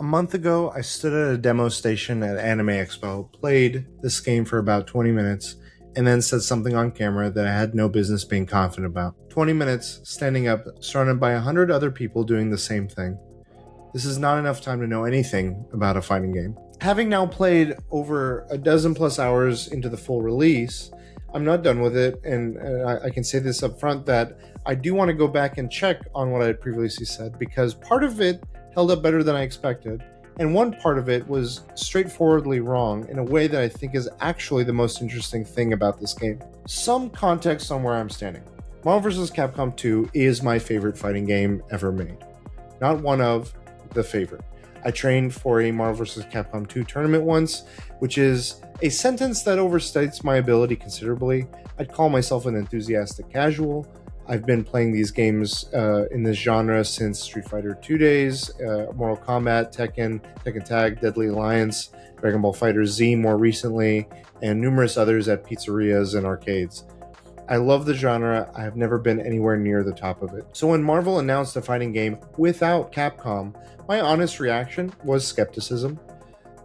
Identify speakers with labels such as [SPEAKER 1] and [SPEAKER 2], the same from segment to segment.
[SPEAKER 1] month ago, I stood at a demo station at Anime Expo, played this game for about 20 minutes, and then said something on camera that I had no business being confident about. 20 minutes, standing up, surrounded by 100 other people doing the same thing. This is not enough time to know anything about a fighting game. Having now played over a dozen plus hours into the full release, I'm not done with it, and I can say this up front that I do want to go back and check on what I had previously said, because part of it held up better than I expected, and one part of it was straightforwardly wrong in a way that I think is actually the most interesting thing about this game. Some context on where I'm standing. Marvel vs. Capcom 2 is my favorite fighting game ever made. Not one of, the favorite. I trained for a Marvel vs. Capcom 2 tournament once, which is a sentence that overstates my ability considerably. I'd call myself an enthusiastic casual. I've been playing these games in this genre since Street Fighter 2 days, Mortal Kombat, Tekken, Tekken Tag, Deadly Alliance, Dragon Ball FighterZ more recently, and numerous others at pizzerias and arcades. I love the genre. I have never been anywhere near the top of it. So when Marvel announced a fighting game without Capcom, my honest reaction was skepticism.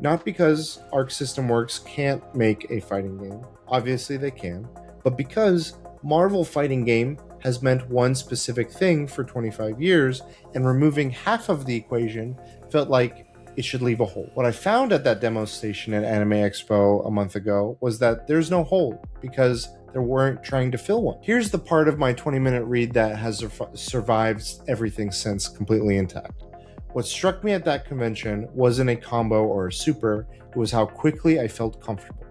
[SPEAKER 1] Not because Arc System Works can't make a fighting game. Obviously they can. But because Marvel fighting game has meant one specific thing for 25 years, and removing half of the equation felt like it should leave a hole. What I found at that demo station at Anime Expo a month ago was that there's no hole, because they weren't trying to fill one. Here's the part of my 20-minute read that has survived everything since completely intact. What struck me at that convention wasn't a combo or a super, it was how quickly I felt comfortable.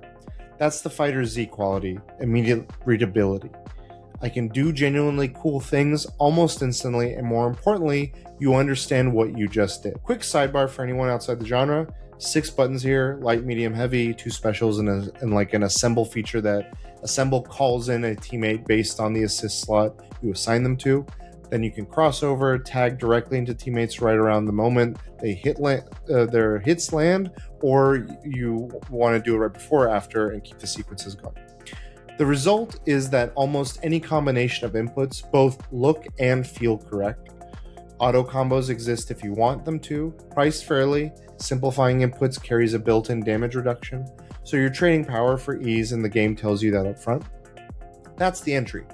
[SPEAKER 1] That's the FighterZ quality, immediate readability. I can do genuinely cool things almost instantly, and more importantly, you understand what you just did. Quick sidebar for anyone outside the genre, 6 buttons here, light, medium, heavy, 2 specials, and like an assemble feature that assemble calls in a teammate based on the assist slot you assign them to. Then you can cross over, tag directly into teammates right around the moment they their hits land, or you want to do it right before or after and keep the sequences going. The result is that almost any combination of inputs both look and feel correct. Auto combos exist if you want them to, priced fairly, simplifying inputs carries a built-in damage reduction, so you're trading power for ease and the game tells you that up front. That's the entry.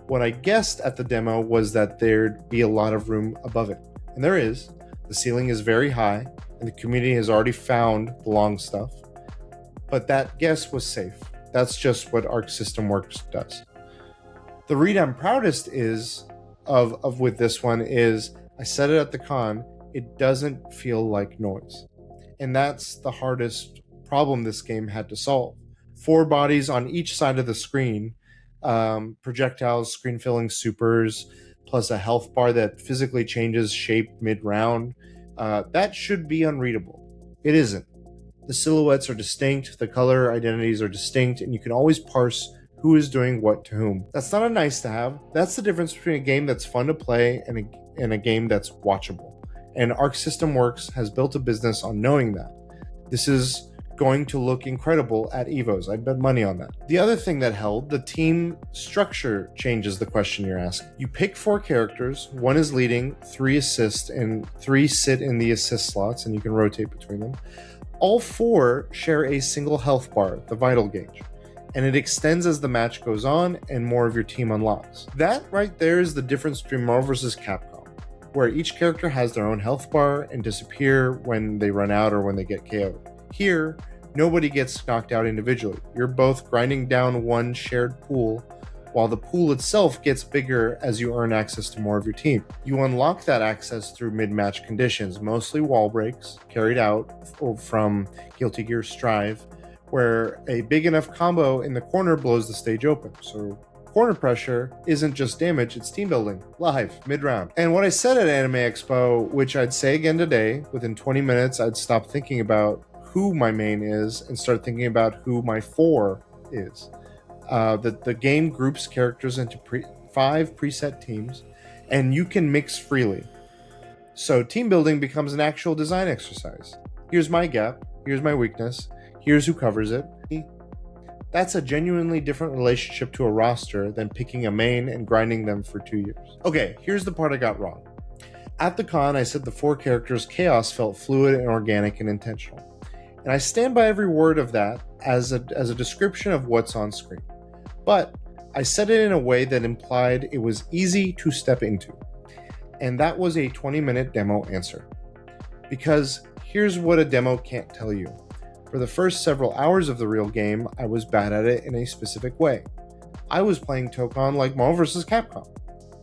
[SPEAKER 1] What I guessed at the demo was that there'd be a lot of room above it, and there is. The ceiling is very high, and the community has already found the long stuff, but that guess was safe. That's just what Arc System Works does. The read I'm proudest of with this one is, I said it at the con, it doesn't feel like noise. And that's the hardest problem this game had to solve. 4 bodies on each side of the screen, projectiles, screen filling supers, plus a health bar that physically changes shape mid-round. That should be unreadable. It isn't. The silhouettes are distinct, the color identities are distinct, and you can always parse who is doing what to whom. That's not a nice to have. That's the difference between a game that's fun to play and a game that's watchable. And Arc System Works has built a business on knowing that. This is going to look incredible at EVOs. I'd bet money on that. The other thing that held, the team structure changes the question you're asking. You pick 4 characters, 1 is leading, 3 assist, and 3 sit in the assist slots, and you can rotate between them. All 4 share a single health bar, the vital gauge, and it extends as the match goes on and more of your team unlocks. That right there is the difference between Marvel vs. Capcom, where each character has their own health bar and disappear when they run out or when they get KO'd. Here, nobody gets knocked out individually. You're both grinding down one shared pool, while the pool itself gets bigger as you earn access to more of your team. You unlock that access through mid-match conditions, mostly wall breaks, carried out from Guilty Gear Strive, where a big enough combo in the corner blows the stage open. So corner pressure isn't just damage, it's team building, live, mid-round. And what I said at Anime Expo, which I'd say again today, within 20 minutes I'd stop thinking about who my main is and start thinking about who my 4 is. The game groups characters into 5 preset teams, and you can mix freely. So team building becomes an actual design exercise. Here's my gap, here's my weakness, here's who covers it. That's a genuinely different relationship to a roster than picking a main and grinding them for 2 years. Okay, here's the part I got wrong. At the con, I said the 4 characters' chaos felt fluid and organic and intentional. And I stand by every word of that as a description of what's on screen. But I said it in a way that implied it was easy to step into. And that was a 20-minute demo answer. Because here's what a demo can't tell you. For the first several hours of the real game, I was bad at it in a specific way. I was playing Tokon like Marvel vs. Capcom,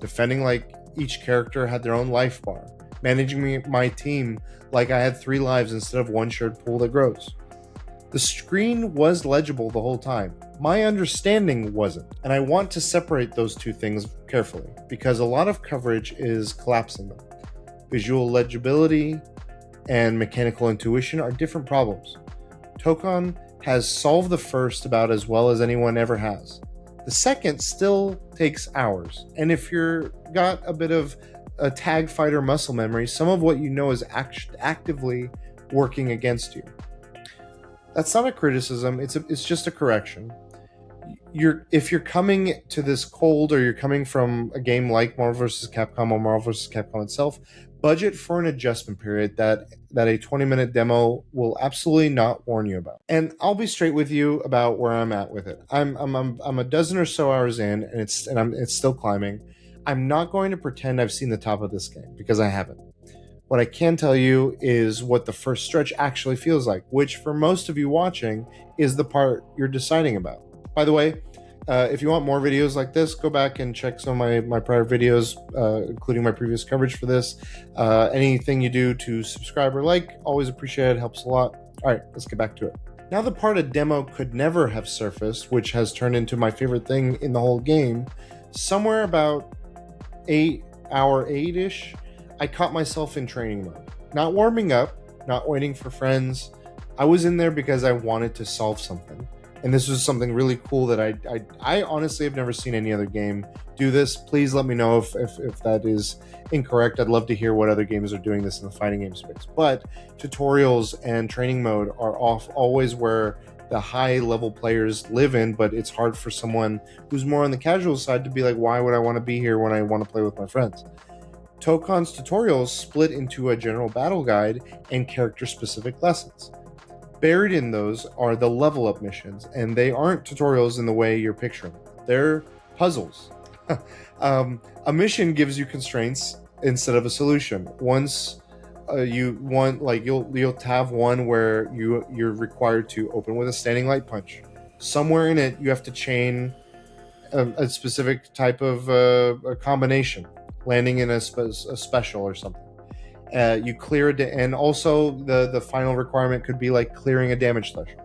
[SPEAKER 1] defending like each character had their own life bar, managing my team like I had 3 lives instead of 1 shared pool that grows. The screen was legible the whole time. My understanding wasn't, and I want to separate those 2 things carefully because a lot of coverage is collapsing them. Visual legibility and mechanical intuition are different problems. Tokon has solved the first about as well as anyone ever has. The second still takes hours, and if you're got a bit of a tag fighter muscle memory, some of what you know is actively working against you. That's not a criticism, it's just a correction. If you're coming to this cold, or you're coming from a game like Marvel vs. Capcom or Marvel vs. Capcom itself, budget for an adjustment period that a 20-minute demo will absolutely not warn you about. And I'll be straight with you about where I'm at with it. I'm a dozen or so hours in, and it's still climbing. I'm not going to pretend I've seen the top of this game because I haven't. What I can tell you is what the first stretch actually feels like, which for most of you watching is the part you're deciding about. By the way, if you want more videos like this, go back and check some of my prior videos, including my previous coverage for this. Anything you do to subscribe or like, always appreciated, helps a lot. All right, let's get back to it. Now the part a demo could never have surfaced, which has turned into my favorite thing in the whole game, somewhere about hour 8-ish, I caught myself in training mode. Not warming up, not waiting for friends. I was in there because I wanted to solve something. And this was something really cool that I honestly have never seen any other game do this. Please let me know if that is incorrect. I'd love to hear what other games are doing this in the fighting game space. But tutorials and training mode are always where the high level players live in, but it's hard for someone who's more on the casual side to be like, why would I want to be here when I want to play with my friends? Tokon's tutorials split into a general battle guide and character specific lessons. Buried in those are the level up missions, and they aren't tutorials in the way you're picturing. They're puzzles. A mission gives you constraints instead of a solution. Once you'll have one where you're required to open with a standing light punch. Somewhere in it, you have to chain a specific type of a combination, landing in a special or something. You clear it, and also the final requirement could be like clearing a damage threshold.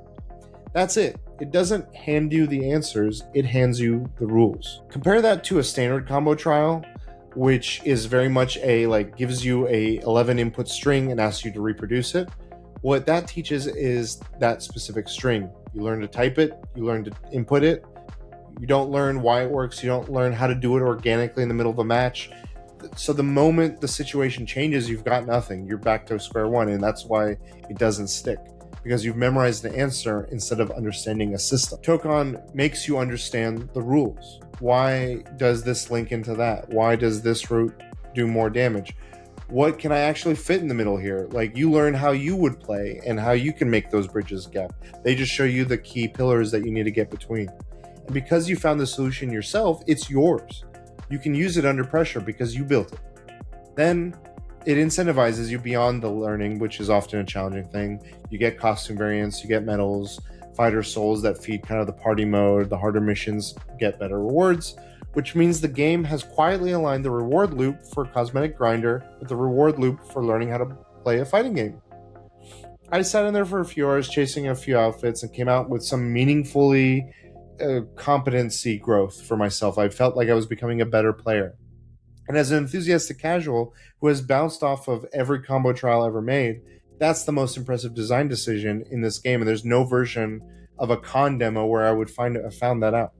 [SPEAKER 1] That's it. It doesn't hand you the answers, it hands you the rules. Compare that to a standard combo trial, which is very much gives you a 11 input string and asks you to reproduce it. What that teaches is that specific string. You learn to type it, you learn to input it. You don't learn why it works, you don't learn how to do it organically in the middle of a match. So the moment the situation changes, you've got nothing. You're back to square one, and that's why it doesn't stick, because you've memorized the answer instead of understanding a system. Tokon makes you understand the rules. Why does this link into that? Why does this route do more damage? What can I actually fit in the middle here? Like, you learn how you would play and how you can make those bridges gap. They just show you the key pillars that you need to get between. And because you found the solution yourself, it's yours. You can use it under pressure because you built it. Then it incentivizes you beyond the learning, which is often a challenging thing. You get costume variants, you get medals, fighter souls that feed kind of the party mode. The harder missions get better rewards, which means the game has quietly aligned the reward loop for cosmetic grinder with the reward loop for learning how to play a fighting game. I sat in there for a few hours chasing a few outfits and came out with some meaningfully competency growth for myself. I felt like I was becoming a better player. And as an enthusiastic casual who has bounced off of every combo trial ever made, that's the most impressive design decision in this game. And there's no version of a con demo where I would found that out.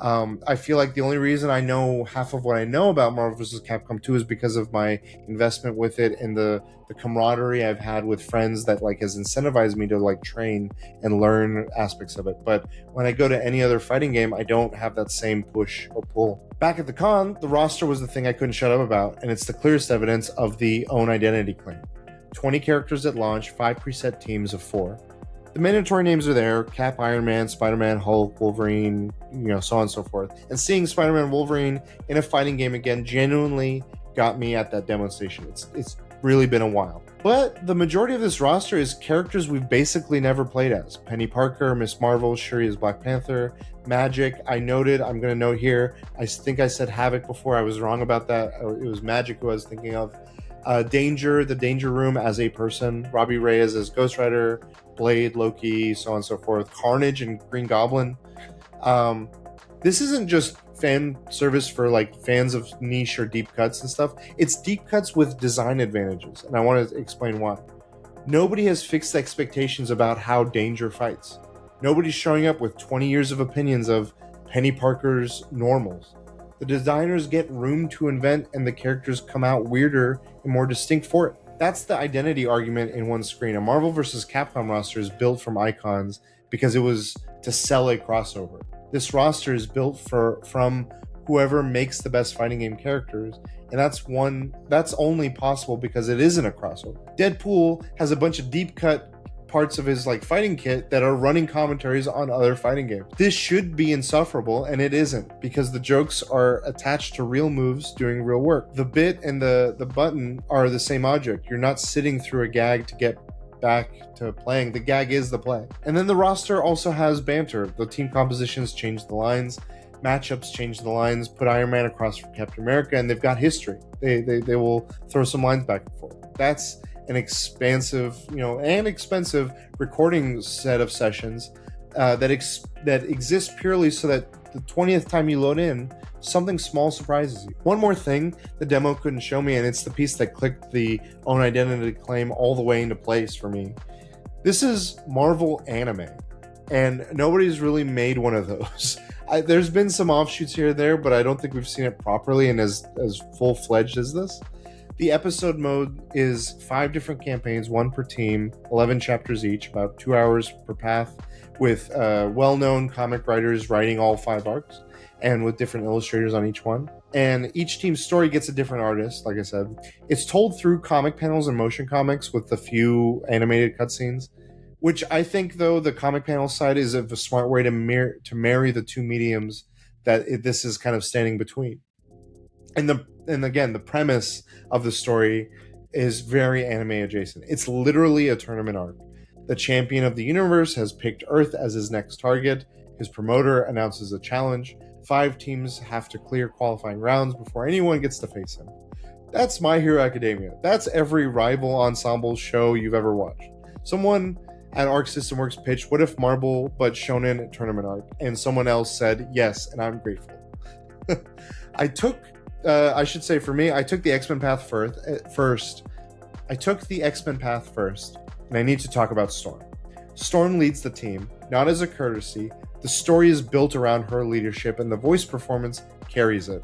[SPEAKER 1] I feel like the only reason I know half of what I know about Marvel vs. Capcom 2 is because of my investment with it and the camaraderie I've had with friends that like has incentivized me to like train and learn aspects of it. But when I go to any other fighting game, I don't have that same push or pull. Back at the con, the roster was the thing I couldn't shut up about, and it's the clearest evidence of the own identity claim. 20 characters at launch, 5 preset teams of 4. The mandatory names are there: Cap, Iron Man, Spider-Man, Hulk, Wolverine, so on and so forth. And seeing Spider-Man and Wolverine in a fighting game again genuinely got me at that demo station. It's really been a while. But the majority of this roster is characters we've basically never played as. Penny Parker, Miss Marvel, Shuri as Black Panther, Magic. I'm going to note here, I think I said Havoc before. I was wrong about that. It was Magic who I was thinking of. Danger, the Danger Room as a person. Robbie Reyes as Ghost Rider. Blade, Loki, so on and so forth. Carnage and Green Goblin. This isn't just fan service for like fans of niche or deep cuts and stuff. It's deep cuts with design advantages, and I want to explain why. Nobody has fixed expectations about how Danger fights. Nobody's showing up with 20 years of opinions of Penny Parker's normals. The designers get room to invent, and the characters come out weirder and more distinct for it. That's the identity argument in one screen. A Marvel vs. Capcom roster is built from icons because it was to sell a crossover. This roster is built from whoever makes the best fighting game characters, and that's only possible because it isn't a crossover. Deadpool has a bunch of deep cut parts of his like fighting kit that are running commentaries on other fighting games. This should be insufferable, and it isn't, because the jokes are attached to real moves doing real work. The bit and the button are the same object. You're not sitting through a gag to get back to playing. The gag is the play. And then the roster also has banter. The team compositions change the lines, matchups change the lines, put Iron Man across from Captain America, and they've got history. They will throw some lines back and forth. That's an expansive, and expensive recording set of sessions that exist purely so that the 20th time you load in, something small surprises you. One more thing the demo couldn't show me, and it's the piece that clicked the own identity claim all the way into place for me. This is Marvel Anime, and nobody's really made one of those. There's been some offshoots here and there, but I don't think we've seen it properly and as full-fledged as this. The episode mode is 5 different campaigns, 1 per team, 11 chapters each, about 2 hours per path, with well-known comic writers writing all 5 arcs, and with different illustrators on each one. And each team's story gets a different artist, like I said. It's told through comic panels and motion comics with a few animated cutscenes, which I think, though, the comic panel side is a smart way to marry the two mediums that this is kind of standing between. And again, the premise of the story is very anime adjacent. It's literally a tournament arc. The champion of the universe has picked Earth as his next target. His promoter announces a challenge. 5 teams have to clear qualifying rounds before anyone gets to face him. That's My Hero Academia. That's every rival ensemble show you've ever watched. Someone at Arc System Works pitched, what if Marvel but shonen tournament arc? And someone else said yes, and I'm grateful. I took the X-Men path first. I took the X-Men path first, and I need to talk about Storm. Storm leads the team, not as a courtesy. The story is built around her leadership, and the voice performance carries it.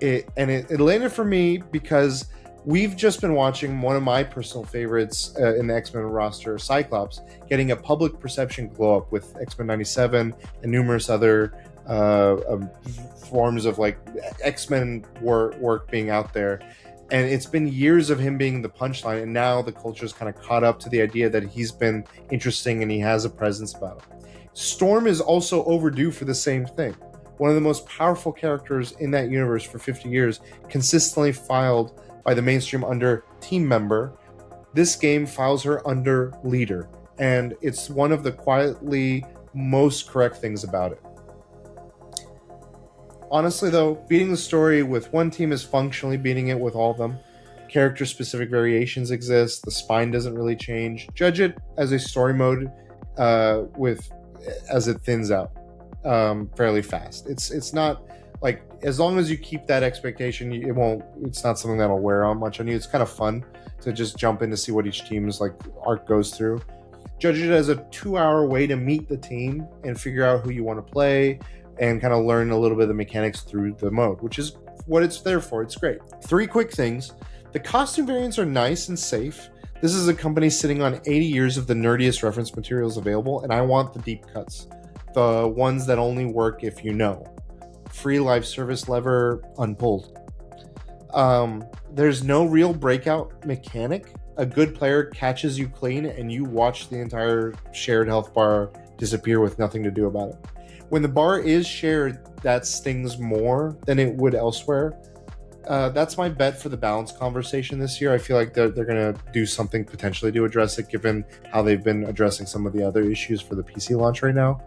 [SPEAKER 1] It landed for me because we've just been watching one of my personal favorites in the X-Men roster, Cyclops, getting a public perception glow up with X-Men 97 and numerous other forms of like X-Men work being out there. And it's been years of him being the punchline, and now the culture's kind of caught up to the idea that he's been interesting and he has a presence about him. Storm is also overdue for the same thing. One of the most powerful characters in that universe for 50 years, consistently filed by the mainstream under team member. This game files her under leader, and it's one of the quietly most correct things about it. Honestly, though, beating the story with one team is functionally beating it with all of them. Character-specific variations exist. The spine doesn't really change. Judge it as a story mode as it thins out fairly fast. It's not like, as long as you keep that expectation, it's not something that'll wear on much on you. It's kind of fun to just jump in to see what each team's like arc goes through. Judge it as a 2-hour way to meet the team and figure out who you want to play, and kind of learn a little bit of the mechanics through the mode, which is what it's there for. It's great. 3 quick things. The costume variants are nice and safe. This is a company sitting on 80 years of the nerdiest reference materials available, and I want the deep cuts. The ones that only work if you know. Free live service lever unpulled. There's no real breakout mechanic. A good player catches you clean and you watch the entire shared health bar disappear with nothing to do about it. When the bar is shared, that stings more than it would elsewhere. That's my bet for the balance conversation this year. I feel like they're going to do something potentially to address it, given how they've been addressing some of the other issues for the PC launch right now.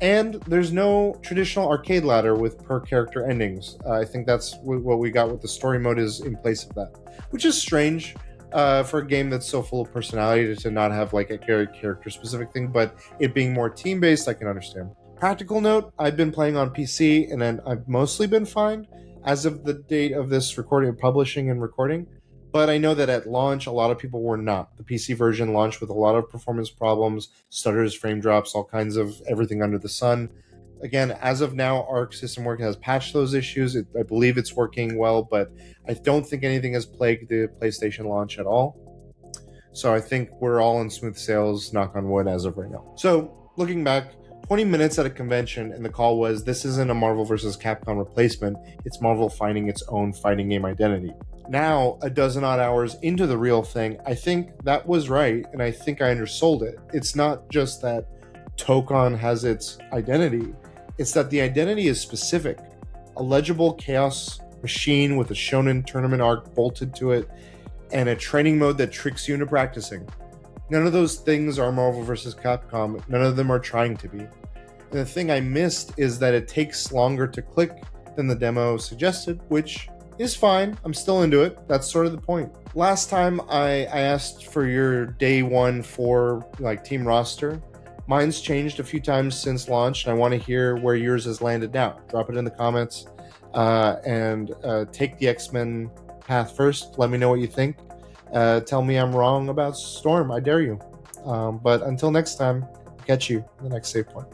[SPEAKER 1] And there's no traditional arcade ladder with per character endings. I think that's what we got with the story mode is in place of that, which is strange for a game that's so full of personality to not have like a character specific thing, but it being more team based, I can understand. Practical note, I've been playing on PC and then I've mostly been fine as of the date of this recording, publishing and recording. But I know that at launch, a lot of people were not. The PC version launched with a lot of performance problems, stutters, frame drops, all kinds of everything under the sun. Again, as of now, Arc System Works has patched those issues. I believe it's working well, but I don't think anything has plagued the PlayStation launch at all. So I think we're all in smooth sails, knock on wood, as of right now. So looking back, 20 minutes at a convention, and the call was, this isn't a Marvel vs. Capcom replacement, it's Marvel finding its own fighting game identity. Now, a dozen odd hours into the real thing, I think that was right, and I think I undersold it. It's not just that Tokon has its identity, it's that the identity is specific. A legible chaos machine with a shonen tournament arc bolted to it, and a training mode that tricks you into practicing. None of those things are Marvel vs. Capcom, none of them are trying to be. And the thing I missed is that it takes longer to click than the demo suggested, which is fine. I'm still into it. That's sort of the point. Last time I asked for your day 1 for like team roster. Mine's changed a few times since launch, and I want to hear where yours has landed now. Drop it in the comments and take the X-Men path first. Let me know what you think. Tell me I'm wrong about Storm. I dare you. But until next time, catch you in the next save point.